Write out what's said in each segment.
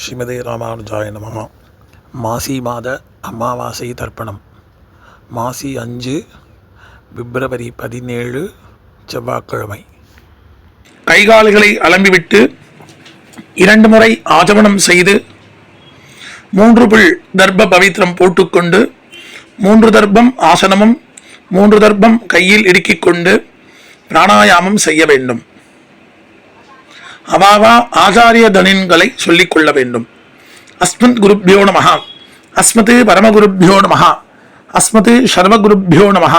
ஸ்ரீமதே ராமானுஜாய நமः. மாசி மாத அமாவாசை தர்ப்பணம். மாசி 5 பிப்ரவரி 17 செவ்வாய்க்கிழமை. கைகால்களை அலம்பிவிட்டு 2 முறை ஆஜமனம் செய்து 3 பிள் தர்ப்ப பவித்திரம் போட்டுக்கொண்டு 3 தர்ப்பம் ஆசனமும் 3 தர்ப்பம் கையில் இடுக்கிக் கொண்டு பிராணாயாமம் செய்ய வேண்டும். அவாவா ஆச்சாரிய தனின்களை சொல்லிக் கொள்ள வேண்டும். அஸ்மத் குருப்யோ நமஹ, அஸ்மத் பரமகுருப்யோ நமஹ, அஸ்மத் சர்வகுருப்யோ நமஹ.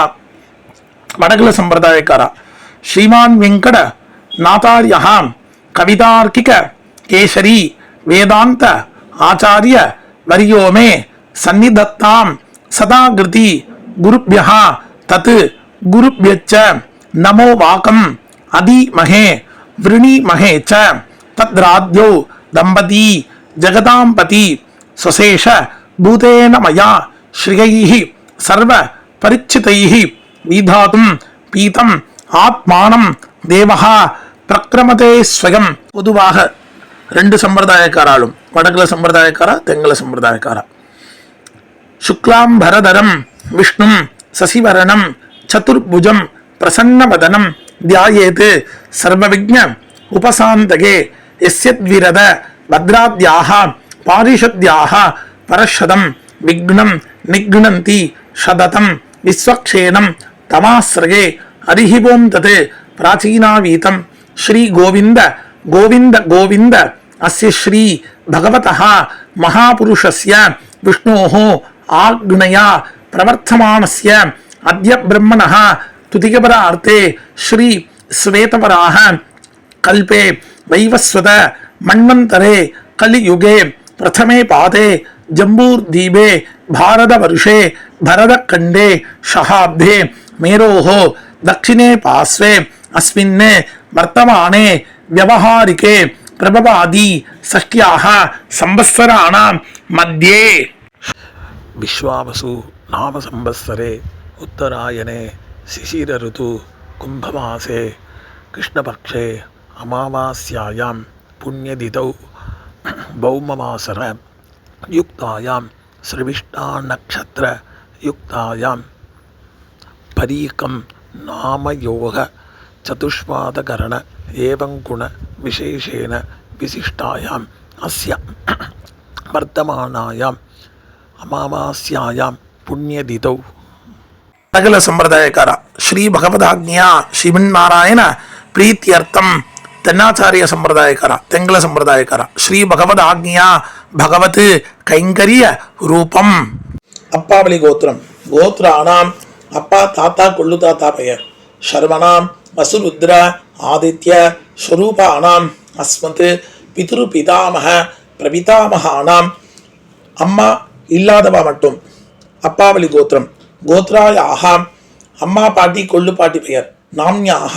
வடகுல சம்பிரதாயக்காரா ஸ்ரீமான் வெங்கட நாதார்யா கவிதார்க்கிக கேசரி வேதாந்த ஆச்சாரிய வரியோமே சந்நிதத்தாம் சதாகிருதி குருப்யஹ தத் குருப்யச்ச நமோ வாகம் அதிமஹே விருணிமஹே ச தத்ராத்யோ தம்பதி ஜகதாம்பதி ஸ்வசேஷ பூதேன மயா ஸ்ரீயைஹி சர்வ பரிச்சிதைஹி விதாதும் பீதம் ஆத்மானம் தேவஹா பிரக்ரமதே ஸ்வயம். பொதுவாக 2 சம்பிரதாயக்காராலும், வடகுல சம்பிரதாயக்காரா தெங்கல சம்பிரதாயக்காரா, சுக்லாம் பரதரம் விஷ்ணும் சசிவரணம் சதுர்புஜம் பிரசன்னவதனம் தியாயேத் சர்வவிக்ஞ உபசாந்தகே யஸ்யத்விரத பத்ராத்யாஹ பாரிஷத்யாஹ பரஷதம் விக்னம் நிக்னந்தி சததம் விஸ்வக்ஷேனம் தமாஸ்ரயே ஹரிஹிவோம் தத் பிராச்சீனாவீதம் ஸ்ரீ கோவிந்த கோவிந்த கோவிந்த அஸ்ய ஸ்ரீ பகவதः மகாபுருஷஸ்ய விஷ்ணோः ஆக்ஞயா பிரவர்த்தமானஸ்ய அத்ய பிரம்மணः துதிகபரார்த்தே ஸ்ரீ ஸ்வேதவராஹ கல்பே வைவஸ்வத மன்வந்தரே கலியுகே பிரதமே பாதே ஜம்பூர்தீபே பாரதவர்ஷே பரதக்கண்டே ஷஹாப்தே மேரோஹ தக்ஷிணே பாஸ்வே அஸ்மின் வர்த்தமானே வியவஹாரிகே பிரபவாதி சஷ்ட்யாஹ சம்பத்சராணாம் மத்யே விஸ்வாவசு நாம சம்பத்சரே உத்தராயணே சிசிர ருது கும்பமாசே கிருஷ்ணபக்ஷே அமாவாஸ்யாயாம் புண்ணியதிதௌ பௌமமாசர யுக்தாயாம் ஸ்ரவிஷ்டா நக்ஷத்ர யுக்தாயாம் பரீகம் நாமயோக சதுஷ்பாதகரண ஏவங்குண விசேஷேன விசிஷ்டாயாம் அஸ்ய வர்த்தமானாயாம் அமாவாஸ்யாயாம் புண்ணியதிதௌ. வடகுல சம்பிரதாயக்காரா ஸ்ரீ பகவதாக்ஞா ஸ்ரீமன்னாராயண பிரீத்தியர்த்தம். தென்னாச்சாரிய சம்பிரதாயக்காரா தெங்கல சம்பிரதாயக்காரா ஸ்ரீ பகவதாக்ஞா பகவத் கைங்கரிய ரூபம். அப்பாவளி கோத்திரம். கோத்ராணாம் அப்பா தாத்தா கொள்ளு தாத்தா பெயர். சர்வனாம் வசுருத்ர ஆதித்ய ஸ்வரூபானாம் அஸ்மத் பிதுரு பிதாமக பிரபிதாமகானாம். அம்மா இல்லாதவா மட்டும் அப்பாவளி கோத்திரம். கோத்ராயாக அம்மா பாட்டி கொள்ளு பாட்டி பெயர். நாம்யாக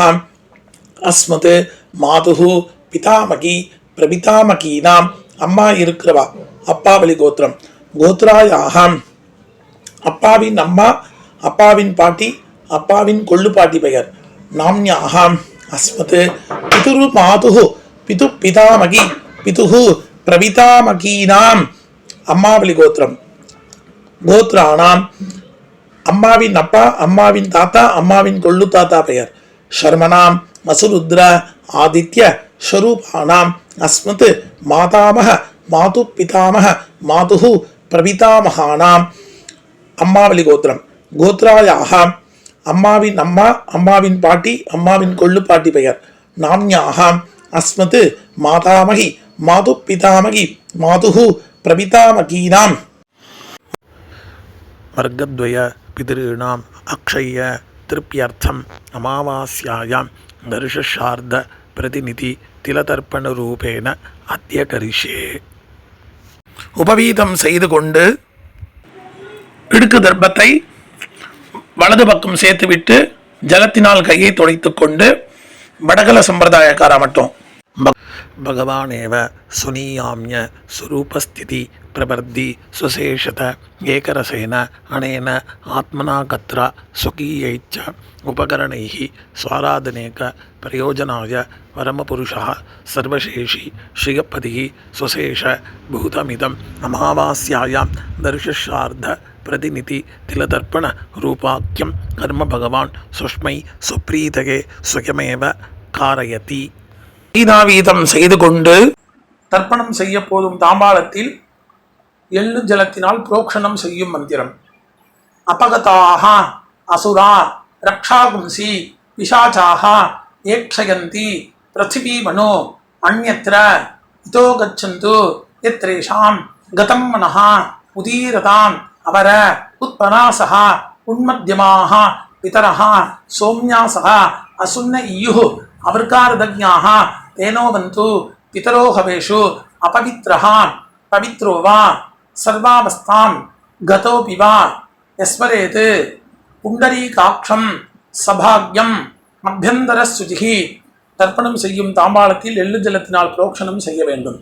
அஸ்மத் மாதுஹு பிதாமகி பிரபிதாமகீனாம். அம்மா இருக்கிறவா அப்பாவளி கோத்திரம். கோத்ராயாக அப்பாவின் அம்மா அப்பாவின் பாட்டி அப்பாவின் கொள்ளு பாட்டி பெயர். நாம்யாக அஸ்மத் பிதுரு மாதுஹு பிது பிதாமகி பிதுஹு பிரபிதாமகீனாம். அம்மாவளி கோத்திரம். கோத்ராணாம் அம்மாவின் அப்பா அம்மாவின் தாத்தா அம்மாவின் கொள்ளு தாத்தா பெயர். சர்மனாம் மசுருத்ர ஆதித்ய ஸ்வரூபானாம் அஸ்மத் மாதாமக மாது பிதாமக மாதுஹு பிரபிதாமகானாம். அம்மாவளி கோத்திரம். கோத்ராயாக அம்மாவின் அம்மா அம்மாவின் பாட்டி அம்மாவின் கொள்ளு பாட்டி பெயர். நாம்யாக அஸ்மத் மாதாமகி மாது பிதாமகி மாதுஹு பிரபிதாமகீனாம். வர்க்கத்வய பிதॄணாம் அக்ஷய திருப்தியர்த்தம் அமாவாஸ்யாயாம் தர்ஷார்த்த பிரதிநிதி திலதர்ப்பண ரூபேண அத்ய கரிஷே. உபவீதம் செய்து கொண்டு இடுக்கு தர்ப்பத்தை வலது பக்கம் சேர்த்துவிட்டு ஜலத்தினால் கையை துடைத்துக் கொண்டு வடகல சம்பிரதாயக்காரா மட்டும் भगवानेव सुनीयाम्य स्वरूपस्थिति प्रवर्धि सुशेषत एकरसेन अनेन आत्मना कत्र स्वकीयैश्च उपकरणैः स्वाराधनेक प्रयोजनाय परमपुरुषः सर्वशेषी श्रियपतिः स्वशेष भूतमिदम् अमावास्यायां दर्शशार्ध प्रतिनिधि तिलतर्पण रूपाख्यं कर्म भगवान् सुष्मै सुप्रीतये स्वयमेव कारयति. வீதாவீதம் செய்து கொண்டு தர்ப்பணம் செய்ய போதும் தாம்பாளத்தில் எள்ளு ஜலத்தினால் புரோக்ஷணம் செய்யும் மந்திரம். அபகதாக அசுரா ரக்ஷாகும்சி பிசாச்சாக ஏக்ஷயந்தி பிருத்திவி மனோ அந்யத்ர இதோ கச்சந்து யத்ரேஷாம் கதம் மனஹ உதீரதாம் அவர உத்பனாசஹ உன்மத்யமாக பிதரஹ சோம்யாசஹ அசுன்ன இயுः அவர்காரதஜ்ஞாः தேனோவந்து பிதரோ ஹவேஷு அபவித்ரஹ பவித்ரோ வா சர்வாவஸ்தாம் கதோபி வா யஸ்மரேத் புண்டரீகாட்சம் சபாக்யம் அபியந்தர சுஜிஹி. தர்ப்பணம் செய்யும் தாம்பாளத்தில் எள்ளு ஜலத்தினால் புரோக்ஷணம் செய்ய வேண்டும்.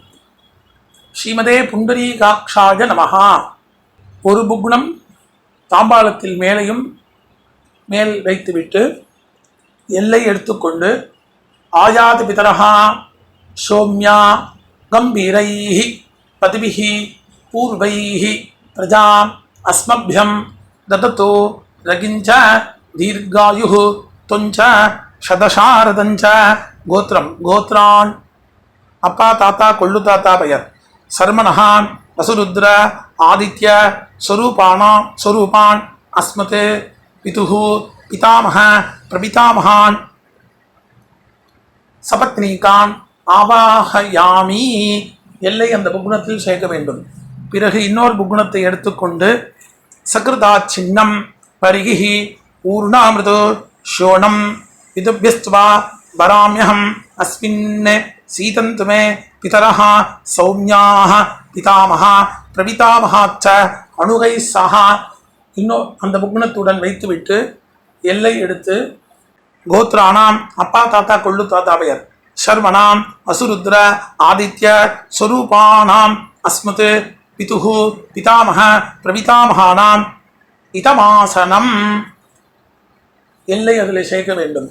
ஸ்ரீமதே புண்டரீகாட்சாய நமஹா. ஒரு புக்னம் தாம்பாளத்தில் மேலையும் மேல் வைத்துவிட்டு எல்லை எடுத்துக்கொண்டு ஆயாது பிதரஹா சோம்யா கம்பீரைஹி பதிபிஹி பூர்வைஹி பிரஜாம் அஸ்மப்யம் தததோ ரகிஞ்ச தீர்காயுஹு தொஞ்ச சதசாரதஞ்ச. கோத்திரம் கோத்ரான் அப்பா தாத்தா கொள்ளு தாத்தா பெயர். சர்மனஹான் வசுருத்ர ஆதித்ய ஸ்வரூபான் அஸ்மத் பிதுஹு பிதாமஹ பிரபிதாமஹான் சபத்னீகான் ஆவாஹயாமி. எல்லை அந்த புகுணத்தில் சேர்க்க வேண்டும். பிறகு இன்னொரு புகுணத்தை எடுத்துக்கொண்டு சகிருதா சின்னம் பரிகி ஊர்ணாமிருதோ ஷோணம் விதுபியஸ்துவா வராமியகம் அஸ்மின் சீதந்துமே பிதரஹ சௌமியாஹ பிதாமஹா பிரபிதாமஹாச்ச அணுகை சஹா. இன்னும் அந்த புகுணத்துடன் வைத்துவிட்டு எல்லை எடுத்து கோத்ரானாம் அப்பா தாத்தா கொள்ளு தாத்தா பெயர். சர்வனாம் வசுருத்ர ஆதித்ய ஸ்வரூபானாம் அஸ்மத் பிதுஹு பிதாமஹ பிரபிதாமஹானாம் இதமாசனம். எல்லை அதில் சேர்க்க வேண்டும்.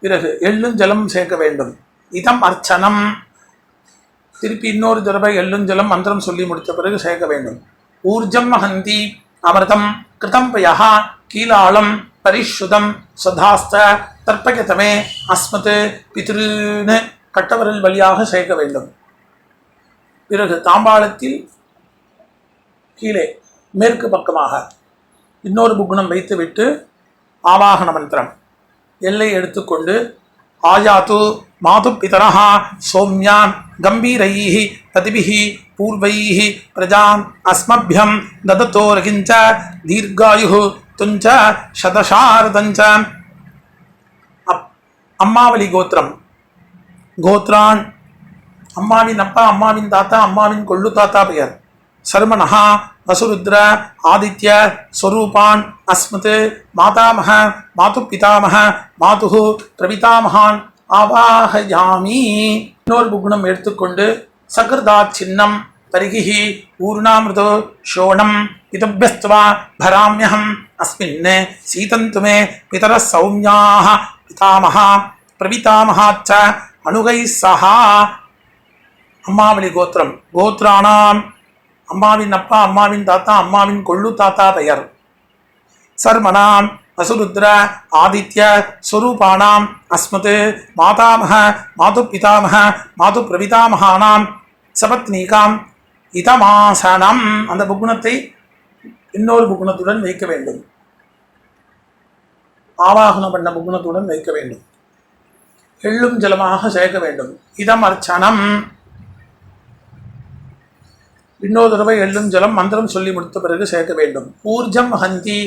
பிறகு எள்ளும் ஜலம் சேர்க்க வேண்டும். இதம் அர்ச்சனம். திருப்பி இன்னொரு தடவை எள்ளும் ஜலம் மந்திரம் சொல்லி முடித்த பிறகு சேர்க்க வேண்டும். ஊர்ஜம் மகந்தி அமிர்தம் கிருதம் பயா கீலாளம் பரிஷுதம் சதாஸ்த தர்ப்பகதமே அஸ்மத் பித்ருன்னு கட்டவரல் வழியாக சேர்க்க வேண்டும். பிறகு தாம்பாளத்தில் கீழே மேற்கு பக்கமாக இன்னொரு புகுணம் வைத்துவிட்டு ஆவாகன மந்திரம் எல்லை எடுத்துக்கொண்டு ஆயாது மாது பிதரஹ சோம்யான் கம்பீரைஹி பதிபிஹி பூர்வைஹி பிரஜாம் அஸ்மப்யம் தததோ ரகிஞ்ச தீர்காயுஹு துஞ்ச சதசாரதஞ்ச. அம்மாவளி கோத்திரம் கோத்ரான் அம்மாவின் அப்பா அம்மாவின் தாத்தா அம்மாவின் கொள்ளு தாத்தா பெயர். சர்மனஹா வசுருத்ர ஆதித்ய ஸ்வரூபான் அஸ்மத் மாதாமஹ மாது பிதாமஹ மாதுஹு பிரபிதாமஹான் ஆவாஹயாமி. இன்னொரு புகுணம் எடுத்துக்கொண்டு சகிருதா சின்னம் பரிகி ஊர்ணாமிருதோ ஷோணம் பிதபியஸ்துவா பராமியகம் அஸ்மின் சீதந்துமே பிதர சௌமியாஹ பிதாமஹா பிரபிதாமஹாச்ச அணுகை சஹா. அம்மாவளி கோத்திரம் கோத்ரானாம் அம்மாவின் அப்பா அம்மாவின் தாத்தா அம்மாவின் கொள்ளு தாத்தா பெயர். சர்மனாம் வசுருத்ர ஆதித்ய ஸ்வரூபானாம் அஸ்மத் மாதாமஹ மாது பிதாமஹ மாது பிரபிதாமஹானாம் சபத்னீகாம் இதமாசனம். அந்த புகுணத்தை இன்னொரு புகுணத்துடன் வைக்க வேண்டும். ஆவாகனம் பண்ண புகுணத்துடன் வைக்க வேண்டும். எள்ளும் ஜலமாக சேர்க்க வேண்டும். இதம் அர்ச்சனம். இன்னொரு தடவை எள்ளும் ஜலம் மந்திரம் சொல்லி முடித்த பிறகு சேர்க்க வேண்டும். ஊர்ஜம் ஹந்தி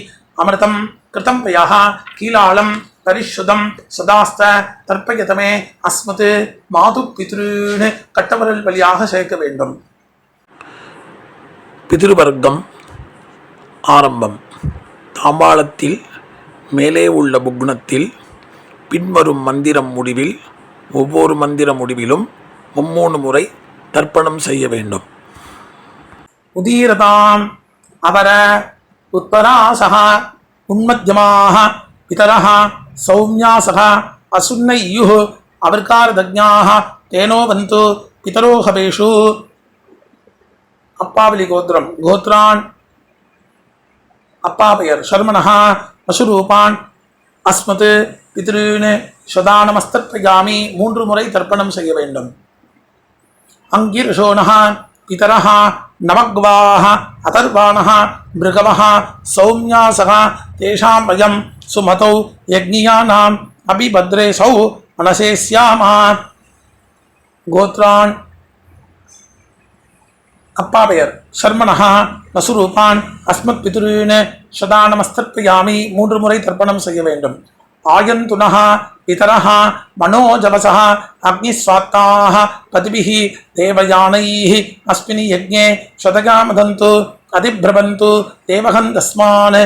அமிர்தம் கிருதம் பயா கீலாளம் பரிஷுதம் சதாஸ்த தர்ப்பயதமே அஸ்மத் மாது பித்ருன்னு கட்டவரல் வழியாக சேர்க்க வேண்டும். பிதிருவர்க்கம் ஆரம்பம். தாம்பாளத்தில் மேலே உள்ள புக்னத்தில் பின்வரும் மந்திரம் முடிவில் ஒவ்வொரு மந்திர முடிவிலும் 3 முறை தர்ப்பணம் செய்ய வேண்டும். உதீரதாம் அவர உத்பராசக உன்மத்யமாக பிதரः சௌம்யாசக அசுன்னையுः அவர்காரதஜ்ஞாः தேனோ வந்து பிதரோஹவேஷு. அப்பாவலி கோத்திரம். கோத்ரான் அப்பா பெயர் சர்மணः அசுரூபான் அஸ்மத் பித்ருன் சதானமஸ்தர்ப்பயாமி 3 முறை தர்ப்பணம் செய்ய வேண்டும். அங்கிர்ஷோணः பிதரः நவக்வாः அதர்வாணः மிருகவः சௌம்யாசக தேஷாம் வயம் சுமதௌ யக்ஞியானாம் அபிபத்ரேசௌ மனசேஸ்யாம. கோத்ரான் அப்பா பெயர் சர்மணः நசுரூபான் அஸ்மத் பித்ருன் சதானமஸ்தர்ப்பயாமி 3 முறை தர்ப்பணம் செய்ய வேண்டும். ஆயந்துனः பிதரः மனோஜவசः அக்னிஸ்வாத்தாः பதிபிः தேவயானைः அஸ்மினி யஜ்ஞே சதகாமதந்து அதிப்ரபந்து தேவகந்தஸ்மான்.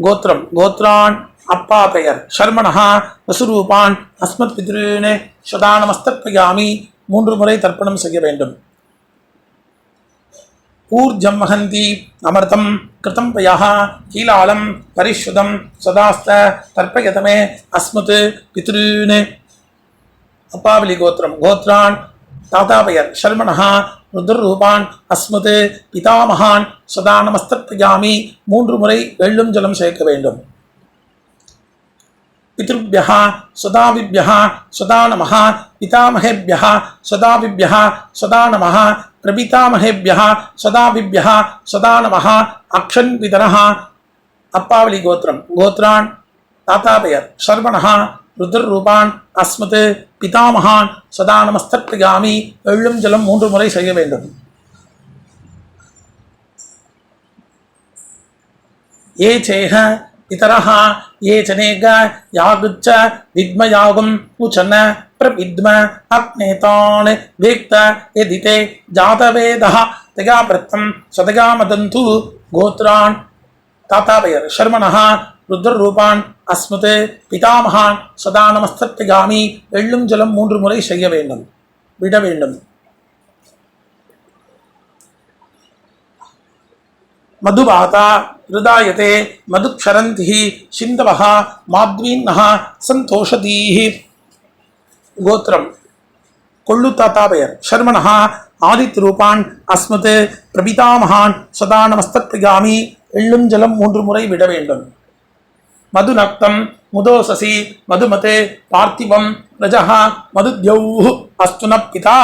கோத்திரம். கோத்ரான் அப்பா பெயர் சர்மணः நசுரூபான் அஸ்மத் பித்ருன் சதானமஸ்தர்ப்பயாமி 3 முறை தர்ப்பணம் செய்ய வேண்டும். ஊர்ஜம் வஹந்தி அமிர்தம் கிருதம் பயः கீலாலம் பரிஷுதம் சதாஸ்த தர்ப்பயதமே அஸ்மத் பித்ருன். அப்பாவலி கோத்திரம். கோத்ரான் தாத்தா பெயர் சர்மணः ருத்ரரூபான் அஸ்மத் பிதாமகான் சதானமஸ்தர்ப்பயாமி 3 முறை வெள்ளும் ஜலம் சேர்க்க வேண்டும். பித்ருभ्यः சதாவிभ्यः சதா நமः பிதாமகேभ्यः சதாவிभ्यः சதா நமः பிரபிதாமகேभ्यः சதாவிभ्यः சதா நமः அக்ஷன் பிதரः. அப்பாவலி கோத்திரம். கோத்ரான் தாத்தா பெயர் சர்வணः ருத்ரரூபான் அஸ்மத் பிதாமகான் சதானமஸ்தர்ப்பயாமி வெள்ளும் ஜலம் 3 முறை செய்ய வேண்டும். ஏ சேஹ பிதரः ये चनेग यागुच्च विद्मयागुं उचन प्रविद्म अग्नेतान् वेक्त यदिते जातवेदः तगाप्रत्तं सदगामदन्तु. गोत्रान् ताता பெயர் शर्मणः ருத்ரரூபான் அஸ்மத் பிதாமகான் சதானமஸ்தர்ப்பயாமி வெள்ளும் ஜலம் 3 முறை செய்ய வேண்டும். விட வேண்டும். மதுபாதா ஹிருதாயதே மதுக்ஷரந்திः சிந்தவः மாத்வீன்னः சந்தோஷதீः. கோத்திரம். கொள்ளு தாத்தா பெயர் சர்மணः ஆதித்யரூபான் அஸ்மத் பிரபிதாமகான் சதானமஸ்தர்ப்பயாமி வெள்ளும் ஜலம் 3 முறை விட வேண்டும். மதுநக்தம் முதோசசி மதுமதே பார்த்திவம் ரஜः மதுத்யௌः அஸ்துன பிதா.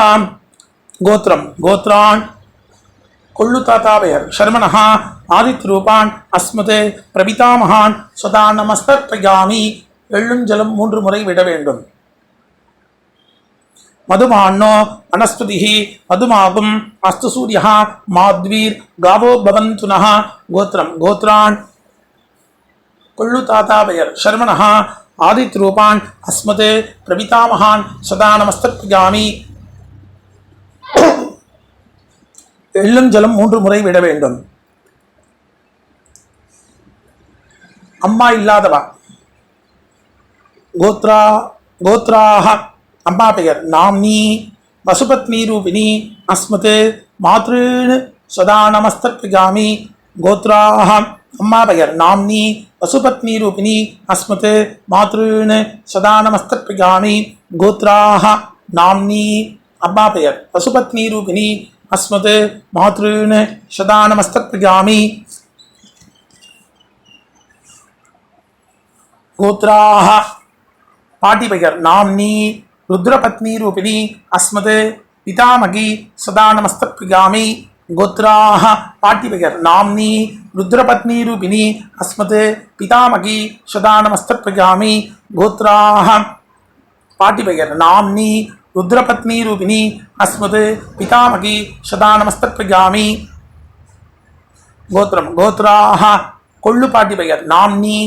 கோத்திரம். கோத்ரான் கொள்ளு தாத்தா பெயர் சர்மணः ஆதித்யரூபான் அஸ்மத் பிரபிதாமகான் சதானமஸ்தர்ப்பயாமி வெள்ளும் ஜலம் 3 முறை விட வேண்டும். மதுமான்னோ வனஸ்பதிः மதுமாகும் அஸ்து சூரியः மாத்வீர் காவோ பவந்துனः. கோத்திரம். கோத்ரான் கொள்ளு தாத்தா பெயர் சர்மணः ஆதித்யரூபான் அஸ்மத் பிரபிதாமகான் சதானமஸ்தர்ப்பயாமி வெள்ளும் ஜலம் 3 முறை விட வேண்டும். அம்மா இல்லாதவா. கோத்ராஹ அம்மா பெயர் நாம்னி வசுபத்னி ரூபிணி அஸ்மத் மாத்ருன் சதானமஸ்தர்ப்பயாமி. கோத்ராஹ அம்மா பெயர் நாம்னி வசுபத்னி ரூபிணி அஸ்மத் மாத்ருன் சதானமஸ்தர்ப்பயாமி. கோத்ராஹ நாம்னி அம்மா பெயர் வசுபத்னி ரூபிணி அஸ்மத் மாத்ருன் சதானமஸ்தர்ப்பயாமி. கோத்ராஹ பாட்டி பெயர் நாம்னி ருத்ரபத்னி ரூபிணி அஸ்மத் பிதாமகி சதானமஸ்தர்ப்பயாமி. கோத்ராஹ பாட்டி பெயர் நாம்னி ருத்ரபத்னி ரூபிணி அஸ்மத் பிதாமகி சதானமஸ்தர்ப்பயாமி. கோத்ராஹ பாட்டி பெயர் நாம்னி ருத்ரபத்னி ரூபிணி அஸ்மத் பிதாமகி சதானமஸ்தர்ப்பயாமி. கோத்திரம். கோத்ராஹ கொள்ளு பாட்டி பெயர் நாம்னி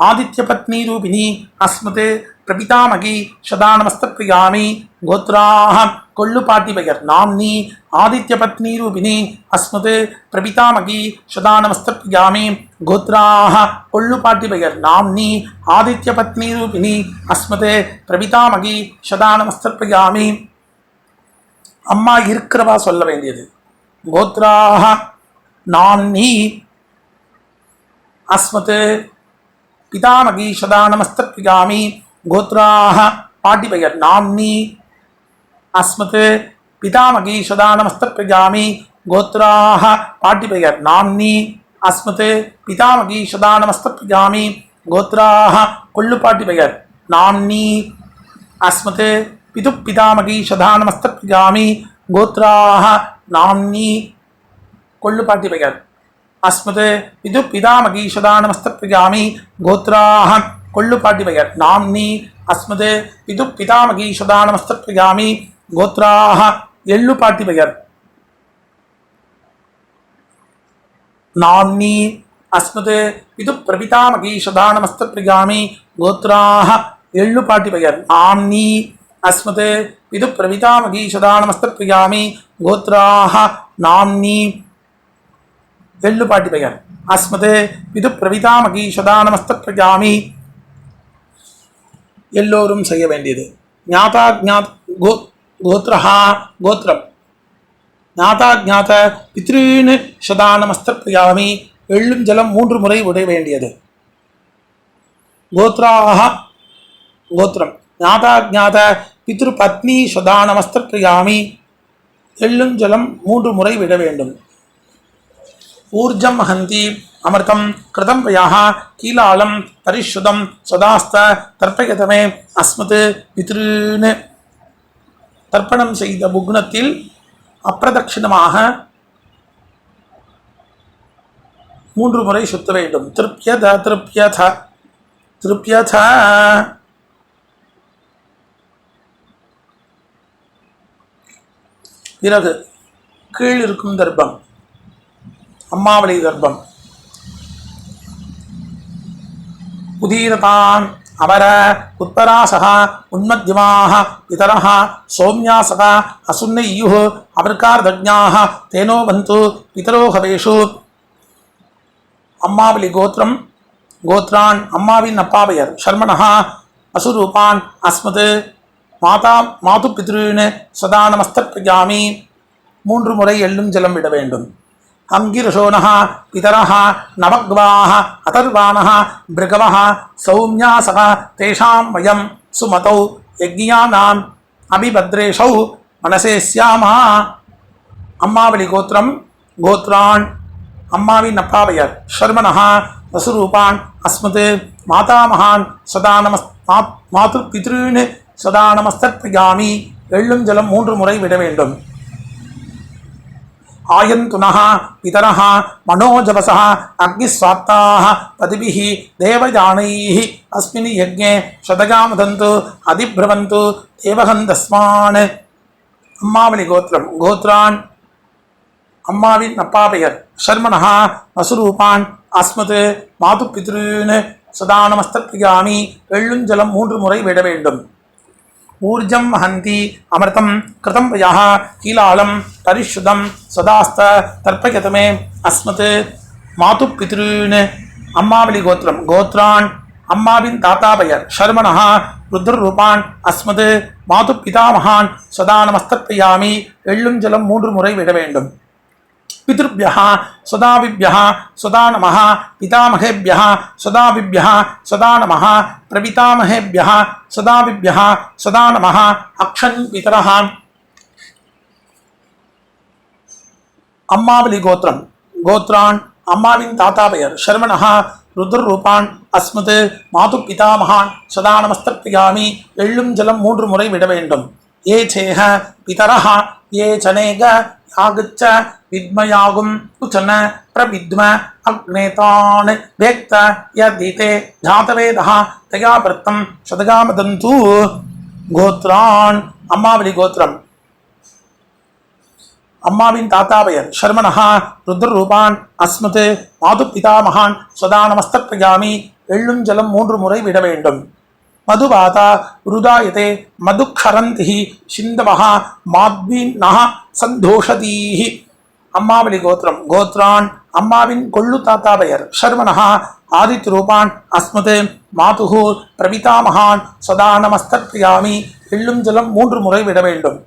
ஆதித்யபத்னி ரூபிணி அஸ்மத் பிரபிதாமகி சதா நமஸ்தப்ரியாமி கோத்ராஹ கொள்ளுப்பாட்டி பெயர் நாம்னி ஆதித்ய பத்னி ரூபிணி அஸ்மத் பிரபிதாமகி சதா நமஸ்தப்ரியாமி கோத்ராஹ கொள்ளுப்பாட்டி பெயர் நாம்னி ஆதித்ய பத்னி ரூபிணி அஸ்மத் பிரபிதாமகி சதா நமஸ்தப்ரியாமி. அம்மா இருக்கிறவா சொல்ல வேண்டியது. கோத்ராஹ நாம்னி அஸ்மத் பிதாமகி சதா நமஸ்தப்ரியாமி கோத்ராஹ பாட்டி பெயர் நாம்னி அஸ்மத் பிதாமகி சதா நமஸ்தப்ரியாமி கோத்ராஹ பாட்டி பெயர் நாம்னி அஸ்மத் பிதாமகி சதா நமஸ்தப்ரியாமி கோத்ராஹ கொள்ளுப்பாட்டி பெயர் நாம்னி அஸ்மத் பிது பிதாமகி சதா நமஸ்தப்ரியாமி கோத்ராஹ நாம்னி கொள்ளுப்பாட்டி பெயர் அஸ்மத் பிது பிதாமகி சதா நமஸ்தப்ரியாமி கோத்ராஹ கொள்ளுப்பாட்டி பெயர் நாம்னி அஸ்மத் பிது பிதாமகி சதா நமஸ்தப்ரியாமி கோத்ராஹ எள்ளுப்பாட்டி பெயர் நாம்னி அஸ்மத் பிது பிரபிதாமகி சதா நமஸ்தப்ரியாமி கோத்ராஹ எள்ளுப்பாட்டி பெயர் நாம்னி அஸ்மத் பிது பிரபிதாமகி சதா நமஸ்தப்ரியாமி கோத்ராஹ நாம்னி எள்ளுப்பாட்டி பெயர் அஸ்மத் பிது பிரபிதாமகி சதா நமஸ்தப்ரியாமி. எல்லோரும் செய்ய வேண்டியது. ஞாதா ஞாத் கோத்ரஹா கோத்ரம் ஞாதா ஞாத பித்ருன்னு சதா நமஸ்தப்ரியாமி எள்ளும் ஜலம் 3 முறை விட வேண்டியது. கோத்ராஹ கோத்ரம் ஞாதா ஞாத பித்ரு பத்னி சதா நமஸ்தப்ரியாமி எள்ளும் ஜலம் 3 முறை விட வேண்டும். ஊர்ஜம் ஹந்தி அமிர்தம் கிருதம் வயாக கீலாலம் பரிசுதம் சதாஸ்த தர்ப்பயதமே அஸ்மத் பித்ருன்னு தர்ப்பணம் செய்த புக்னத்தில் அப்பிரதட்சிணமாக 3 முறை சுத்த வேண்டும். திருப்யத திருப்யத திருப்யத. பிறகு கீழ் இருக்கும் தர்ப்பம் அம்மாவளி தர்ப்பம். உதீரதான் அமர உத்பராசக உன்மத்யமாக பிதரः சௌம்யாசக அசுன்னையுः அபர்கார்தஜ்ஞாः தேனோ பந்து பிதரோ ஹவேஷு. அம்மாவளி கோத்திரம் கோத்ரான் அம்மாவின் அப்பா பெயர் சர்மணः அசுரூபான் அஸ்மத் மாதா மாது பித்ருன்னு சதா நமஸ்தப்ரியாமி 3 முறை எள்ளும் ஜலம் விட வேண்டும். அங்கிரசோனः பிதரः நவக்வாः அதர்வாணः பிருகவः சௌம்யாசக தேஷாம் வயம் சுமதௌ யஜ்ஞானாம் அபிபத்ரேஷௌ மனசே ஸ்யாமா. அம்மாவளி கோத்திரம் கோத்ரான் அம்மாவின் அப்பா பெயர் சர்மணः வசுரூபான் அஸ்மத் மாதாமகான் சதா மாது பித்ருன்னு சதா நமஸ்தப்ரியாமி எள்ளும் ஜலம் 3 முறை விட வேண்டும். ஆயந்துனः பிதரः மனோஜவசः அக்னிஸ்வாப்தாः பதிபிः தேவயானைः அஸ்மின் யஜ்ஞே சதகாமதந்து அதிப்ரவந்து தேவகந்தஸ்மான். அம்மாவளி கோத்திரம் கோத்ரான் அம்மாவின் அப்பா பெயர் சர்மணः வசுரூபான் அஸ்மத் மாது பித்ருன்னு சதா நமஸ்தப்ரியாமி எள்ளும் ஜலம் 3 முறை விட வேண்டும். ஊர்ஜம் ஹந்தி அமிர்தம் கிருதம் வயாக கீலாலம் பரிசுதம் சதாஸ்த தர்ப்பயதமே அஸ்மத் மாது பித்ருன்னு. அம்மாவளி கோத்திரம் கோத்ரான் அம்மாவின் தாத்தா பெயர் சர்மணः ருத்ரரூபான் அஸ்மத் மாது பிதாமகான் சதா நமஸ்தப்ரியாமி எள்ளும் ஜலம் 3 முறை விட வேண்டும். பித்ருभ्यः சதாவிभ्यः சதா நமः பிதாமகேभ्यः சதாவிभ्यः சதா நமः பிரபிதாமகேभ्यः சதாவிभ्यः சதா நமः அக்ஷன் பிதரः. அம்மாவளி கோத்திரம் கோத்ரான் அம்மாவின் தாத்தா பெயர் சர்மணः ருத்ரரூபான் அஸ்மத் மாது பிதாமகான் சதா நமஸ்தப்ரியாமி எள்ளும் ஜலம் 3 முறை விட வேண்டும். ஏ சேஹ பிதரः ஏ சனேக யாகச்ச வித்மயாகும் உச்சன பிரவித்ம அக்னேதான் வேக்த யதீதே ஜாதவேதः தயா பிரத்தம் சதகாமதந்து. கோத்ரான் அம்மாவளி கோத்திரம் அம்மாவின் தாத்தா பெயர் சர்மணः ருத்ரரூபான் அஸ்மத் மாது பிதாமகான் சதா நமஸ்தப்ரியாமி எள்ளும் ஜலம் 3 முறை விட வேண்டும். மதுவாதா ருதாயதே மதுக்ஷரந்தி சிந்தவஹ மாத்வீன்னஹ சந்தோஷதீஹி. அம்மாவளி கோத்திரம். கோத்ரான் அம்மாவின் கொள்ளு தாத்தா பெயர். சர்வனஹா ஆதித் ரூபான் அஸ்மது மாதுஹு பிரபிதாமகான் சதா நமஸ்தர்ப்பயாமி. எள்ளும் ஜலம் 3 முறை விட வேண்டும்.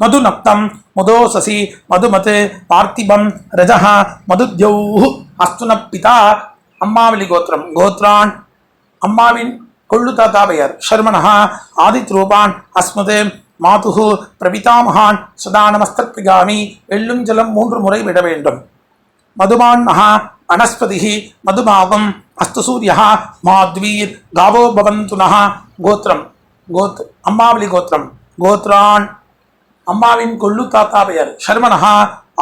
மதுநக்தம் மதோசசி மதுமது பார்த்திபம் ரஜஹ மதுத்யௌஹு அஸ்துன பிதா. அம்மாவளி கோத்திரம். கோத்ரான் அம்மாவின் கொள்ளு தாத்தா பெயர். சர்மனஹா ஆதித் ரூபான் அஸ்மது மாதுஹு பிரபிதாமகான் சதா நமஸ்தர்ப்பயாமி. எள்ளும் ஜலம் 3 முறை விட வேண்டும். மதுமான்னஹா அனஸ்பதிஹி மதுமாவம் அஸ்து சூரியஹ மாத்வீர் காவோ பவந்துனஹ. கோத்திரம். அம்மாவளி கோத்திரம். கோத்ரான் அம்மாவின் கொள்ளு தாத்தா பெயர். சர்மனஹா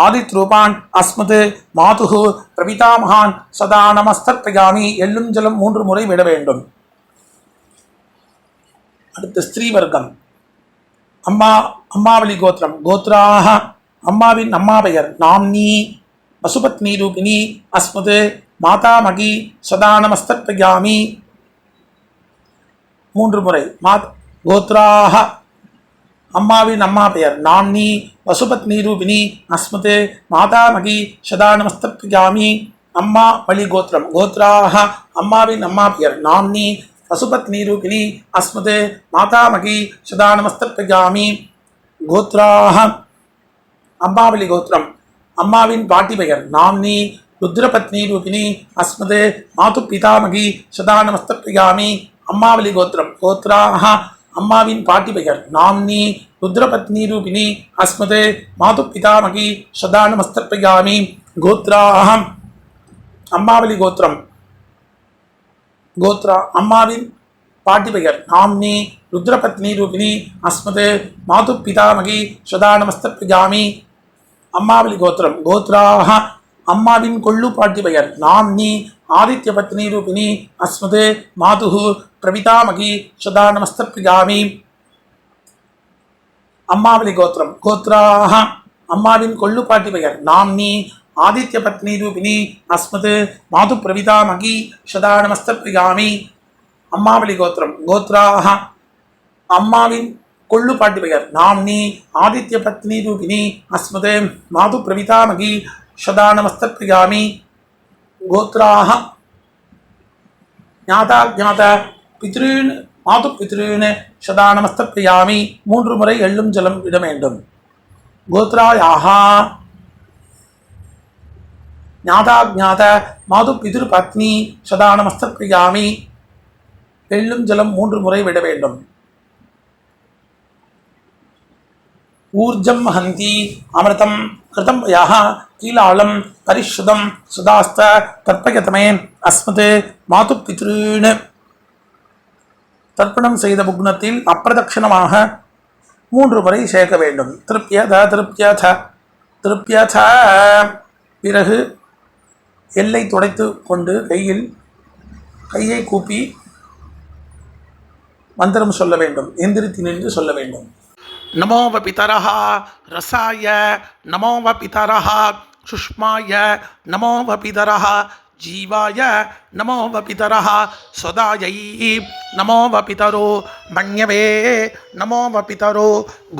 ஆதித் ரூபான் அஸ்மது மாதுஹு பிரபிதாமகான் சதா நமஸ்தர்ப்பயாமி. எள்ளும் ஜலம் 3 முறை விட வேண்டும். அடுத்து ஸ்திரீ வர்க்கம். அம்மாவளி கோத்திரம். கோத்ராஹ அம்மாவின் அம்மா பெயர். நாம்னி வசுபத்னி ரூபிணி அஸ்மது மாதாமகி சதா நமஸ்தர்ப்பயாமி. 3 முறை. கோத்ராஹ அம்மாவின் அம்மா பெயர். நாம்னி வசுபத்னி ரூபிணி அஸ்மது மாதாமகி சதா நமஸ்தர்ப்பயாமி. அம்மா வழி கோத்திரம். கோத்ராஹ அம்மாவின் அம்மா பெயர். நாம்னி வசுபத்னி ரூபிணி அஸ்மது மாதாமகி சதா நமஸ்தர்ப்பயாமி. கோத்ராஹ அம்மாவளி கோத்திரம். அம்மாவின் பாட்டி பெயர். நாம்னி ருத்ரபத்னி ரூபிணி அஸ்மது மாது பிதாமகி சதா நமஸ்தர்ப்பயாமி. அம்மாவளி கோத்திரம். கோத்ராஹ அம்மாவின் பாட்டி பெயர். நாம்னி ருத்ரபத்னி ரூபிணி அஸ்மது மாது பிதாமகி சதா நமஸ்தர்ப்பயாமி. கோத்ராஹ அம்மாவளி கோத்திரம். அம்மாவின் பாட்டி பெயர். நாம்னி ருத்ரபத்னி ரூபிணி அஸ்மது மாது பிதாமகி சதா நமஸ்தர்ப்பயாமி. அம்மாவளி கோத்திரம். கோத்ராஹ அம்மாவின் கொள்ளு பாட்டி பெயர். நாம்னி ஆதித்ய பத்னி ரூபிணி அஸ்மது மாதுஹு பிரபிதாமகி சதா நமஸ்தர்ப்பயாமி. அம்மாவளி கோத்திரம். கோத்ராஹ அம்மாவின் கொள்ளு பாட்டி பெயர். நாம்னி ஆதித்ய பத்னி ரூபிணி அஸ்மது மாது பிரபிதாமகி சதா நமஸ்தர்ப்பயாமி. அம்மாவளி கோத்திரம். கோத்ராஹ அம்மாவின் கொள்ளு பாட்டி பெயர். நாம்னி ஆதித்ய பத்னி ரூபிணி அஸ்மது மாது பிரபிதாமகி சதா நமஸ்தர்ப்பயாமி. கோத்ராஹ ஞாதா பித்ருன் மாது பித்ருன் சதா நமஸ்தர்ப்பயாமி. 3 முறை எள்ளும் ஜலம் விட வேண்டும். கோத்ராயாஹ ஞாதா மாது பிதுர் பத்னி சதா நமஸ்தர்ப்பயாமி. எள்ளும் ஜலம் 3 முறை விட வேண்டும். ஊர்ஜம் ஹந்தி அமிர்தம் கிருதம் யஹ கீலாளம் பரிஷுதம் சுதாஸ்த தர்ப்பயதமே அஸ்மது மாது பித்ருன். தர்ப்பணம் செய்த புக்னத்தில் அப்பிரதட்சணமாக 3 முறை சேர்க்க வேண்டும். திருப்யத. பிறகு எல்லை துடைத்து கொண்டு கையை கூப்பி மந்திரம் சொல்ல வேண்டும். எந்திரித்து நின்று சொல்ல வேண்டும். நமோ வபிதரஹ ரசாய நமோ வபிதரஹ சுஷ்மாய நமோ வபிதரஹ ஜீவாய நமோ வபிதரஹ சதாயை நமோ வபிதரோ மன்யவே நமோ வபிதரோ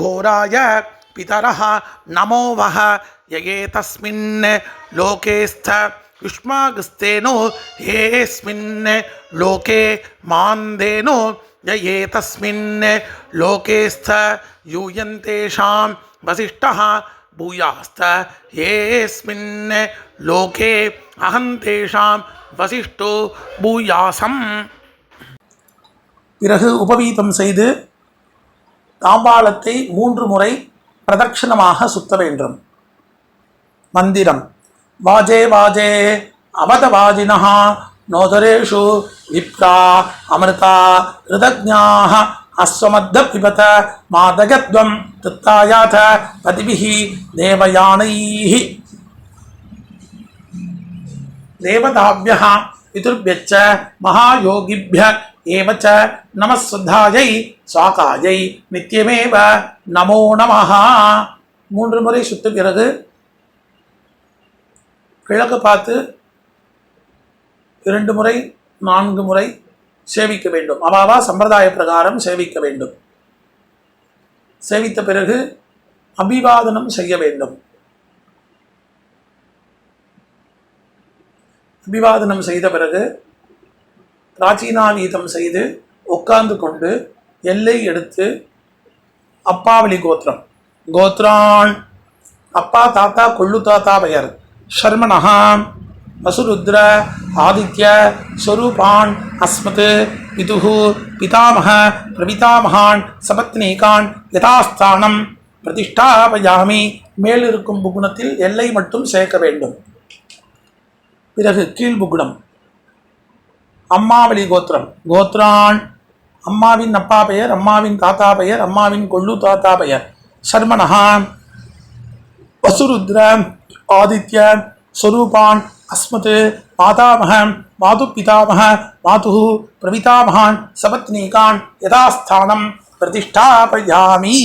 கோராய பிதரஹ நமோ வஹ யயே தஸ்மின் லோகேஸ்த யுஷ்மாகஸ்தேனோ ஏஸ்மின் லோகே மாந்தேனோ யயே தஸ்மின் லோகேஸ்த யூயந்தேஷாம் வசிஷ்டः பூயாஸ்த ஏஸ்மின் லோகே அகந்தேஷாம் வசிஷ்டோ பூயாசம். பிறகு உபவீதம் செய்து தாம்பாளத்தை 3 முறை பிரதட்சணமாக சுத்த வேண்டும். மந்திரம். வாஜே வாஜே அவதவாஜினஹ நோதரேஷு விப்ரா அமிர்தா ரிதஜ்ஞாஹ அஸ்வமத்த பிபத மாதகத்வம் தத்தாயாத பதிபிஹி தேவயானைஹி. தேவதாப்யஹ பிதுர்ப்யச்ச மகாயோகிப்ய ஏவச்ச நமஸ்வத்தாயை ஸ்வாகாயை நித்யமேவ நமோ நமஹ. 3 முறை சுத்த பிறகு கிழக்கு பார்த்து 2 முறை 4 முறை சேவிக்க வேண்டும். அவாவா சம்பிரதாய பிரகாரம் சேவிக்க வேண்டும். சேவித்த பிறகு அபிவாதனம் செய்ய வேண்டும். அபிவாதனம் செய்த பிறகு பிராச்சீனாவீதம் செய்து உட்கார்ந்து கொண்டு எல்லை எடுத்து அப்பாவளி கோத்திரம், கோத்ரான் அப்பா தாத்தா கொள்ளு தாத்தா பெயர், ஷர்மணஹா வசுருத்ர ஆதித்ய ஸ்வரூபான் அஸ்மத் பிதுஹு பிதாமக பிரபிதாமகான் சபத்னீகான் யதாஸ்தானம் பிரதிஷ்டாபயாமி. மேல் இருக்கும் புகுணத்தில் எல்லை மட்டும் சேர்க்க வேண்டும். பிறகு கீழ் புகுணம் அம்மாவளி கோத்திரம், கோத்ரான் அம்மாவின் அப்பா பெயர், அம்மாவின் தாத்தா பெயர், அம்மாவின் கொள்ளு தாத்தா பெயர், சர்மணஹா வசுருத்ர ஆதித்ய ஸ்வரூபான் அஸ்மத் மாதாமக மாது பிதாமக மாது பிரபிதாமகான் சபத்னீகான் யதாஸ்தானம் பிரதிஷ்டாபயாமி.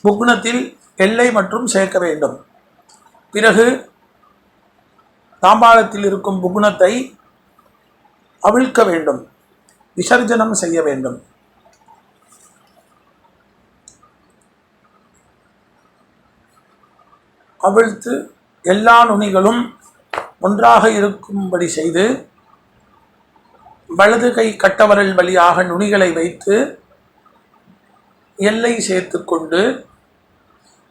புக்னத்தில் எல்லை மற்றும் சேர்க்க வேண்டும். பிறகு தாம்பாளத்தில் இருக்கும் புக்னத்தை அவிழ்க்க வேண்டும், விசர்ஜனம் செய்ய வேண்டும். அவிழ்த்து எல்லா நுனிகளும் ஒன்றாக இருக்கும்படி செய்து வலது கை கட்டவரல் வழியாக நுனிகளை வைத்து எல்லை சேர்த்து கொண்டு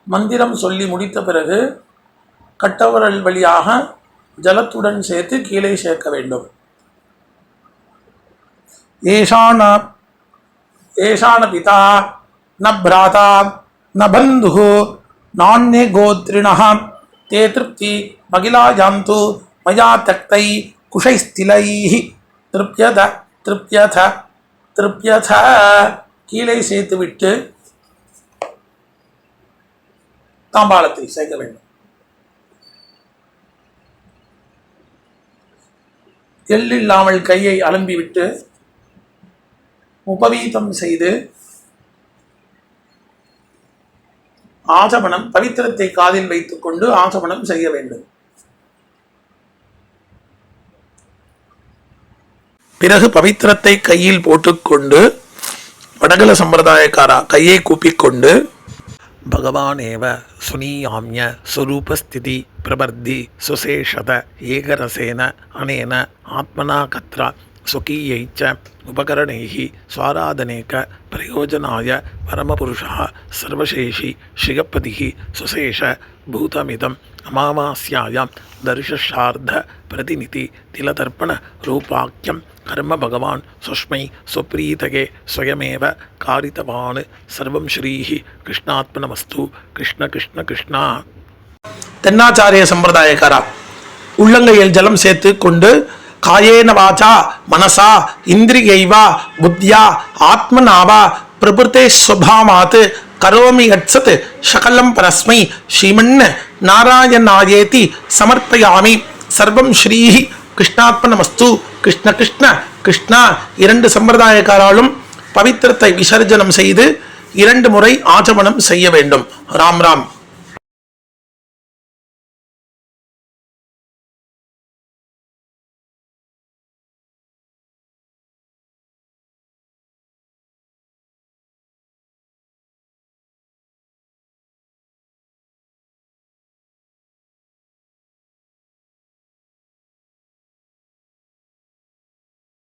மந்திரம் சொல்லி முடித்த பிறகு கட்டவரல் வழியாக ஜலத்துடன் சேர்த்து கீழே சேர்க்க வேண்டும். ஏஷான பிதா ந பிராதா ந பந்து நான்யே கோத்ரிணः தே திருப்தி மகிலாயாந்து மயா தக்தை குஷைஸ்திலைः திருப்யத திருப்யத திருப்யத. கீழே சேர்த்துவிட்டு தாம்பாளத்தை சேர்க்க வேண்டும். எள்ளில்லாமல் கையை அலம்பிவிட்டு உபவீதம் செய்து ஆசமனம் பவித்திரத்தை காதில் வைத்துக் கொண்டு ஆசமனம் செய்ய வேண்டும். பிறகு பவித்திரத்தை கையில் போட்டுக்கொண்டு வடகல சம்பிரதாயக்காரா கையை கூப்பிக்கொண்டு பகவானேவ சுனீயாம்ய ஸ்வரூபஸ்திதி பிரபர்தி சுசேஷத ஏகரசேன அனேன ஆத்மனா கத்ரா சுகீயைச்ச உபகரணைஹி ஸ்வாராதனேக பிரயோஜனாய பரமபுருஷः சர்வசேஷி ஸ்ரீகப்பதிः சுசேஷ பூதமிதம் அமாவாஸ்யாயாம் தர்ஷார்த்த பிரதிநிதி திலதர்ப்பண ரூபாக்கியம் கர்ம பகவான் சுஷ்மை சுப்ரீதகே ஸ்வயமேவ காரிதவான் சர்வம் ஸ்ரீஹி கிருஷ்ணாத்மனமஸ்து. கிருஷ்ண கிருஷ்ண கிருஷ்ணா. தென்னாச்சாரிய சம்பிரதாயக்காரா உள்ளங்கையில் ஜலம் சேர்த்து கொண்டு காயேன வாச்சா மனசா இந்திரியைவா புத்தியா ஆத்மனாவா பிரபுத்தே ஸ்வபாமாத் கரோமி யத்சத் சகலம் பரஸ்மை ஸ்ரீமன் நாராயணாயேதி சமர்ப்பயாமி. சர்வம் ஸ்ரீஹி கிருஷ்ணாத்மனமஸ்து. கிருஷ்ண கிருஷ்ண கிருஷ்ணா. இரண்டு சம்பிரதாயக்காராலும் பவித்திரத்தை விசர்ஜனம் செய்து 2 முறை ஆச்சமனம் செய்ய வேண்டும். ராம் ராம்.